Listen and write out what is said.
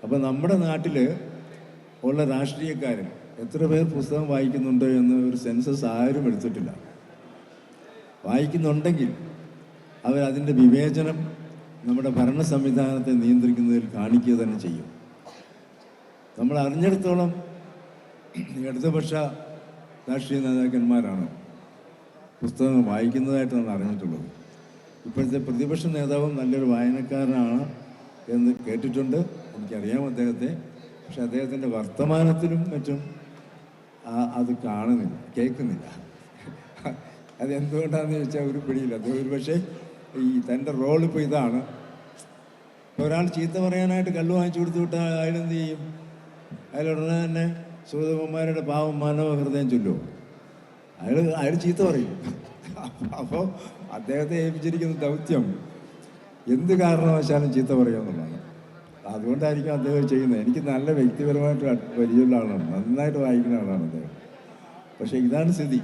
അപ്പോൾ നമ്മുടെ നാട്ടിൽ ഉള്ള രാഷ്ട്രീയക്കാരും എത്ര പേർ പുസ്തകം വായിക്കുന്നുണ്ട് എന്ന് ഒരു സെൻസസ് ആരും എടുത്തിട്ടില്ല. വായിക്കുന്നുണ്ടെങ്കിൽ അവരതിൻ്റെ വിവേചനം നമ്മുടെ ഭരണ സംവിധാനത്തെ നിയന്ത്രിക്കുന്നതിൽ കാണിക്കുക തന്നെ ചെയ്യും. നമ്മൾ അറിഞ്ഞിടത്തോളം ഇടതുപക്ഷ രാഷ്ട്രീയ നേതാക്കന്മാരാണ് പുസ്തകങ്ങൾ വായിക്കുന്നതായിട്ട് നമ്മൾ അറിഞ്ഞിട്ടുള്ളത്. ഇപ്പോഴത്തെ പ്രതിപക്ഷ നേതാവും നല്ലൊരു വായനക്കാരനാണ് എന്ന് കേട്ടിട്ടുണ്ട്, എനിക്കറിയാം അദ്ദേഹത്തെ. പക്ഷെ അദ്ദേഹത്തിൻ്റെ വർത്തമാനത്തിലും മറ്റും അത് കാണുന്നില്ല, കേൾക്കുന്നില്ല. അതെന്തുകൊണ്ടാണെന്ന് ചോദിച്ചാൽ ഒരു പിടിയില്ല. അദ്ദേഹം ഒരു പക്ഷേ ഈ തൻ്റെ റോളിപ്പോൾ ഇതാണ്. ഇപ്പോൾ ഒരാൾ ചീത്ത പറയാനായിട്ട് കള്ളു വാങ്ങിച്ചു കൊടുത്തു വിട്ടാൽ അയാളെന്ത് ചെയ്യും? അയാളുടനെ തന്നെ സൂതകുമാരുടെ പാവം മാനവ ഹൃദയം ചൊല്ലുമോ? അയാൾ ചീത്ത പറയും. അപ്പോൾ അദ്ദേഹത്തെ ഏൽപ്പിച്ചിരിക്കുന്ന ദൗത്യം എന്ത് കാരണവശാലും ചീത്ത പറയുക എന്നുള്ളതാണ്. അതുകൊണ്ടായിരിക്കും അദ്ദേഹം ചെയ്യുന്നത്. എനിക്ക് നല്ല വ്യക്തിപരമായിട്ട് പരിചയമുള്ള ആളാണ്, നന്നായിട്ട് വായിക്കുന്ന ആളാണ് അദ്ദേഹം. പക്ഷേ ഇതാണ് സ്ഥിതി.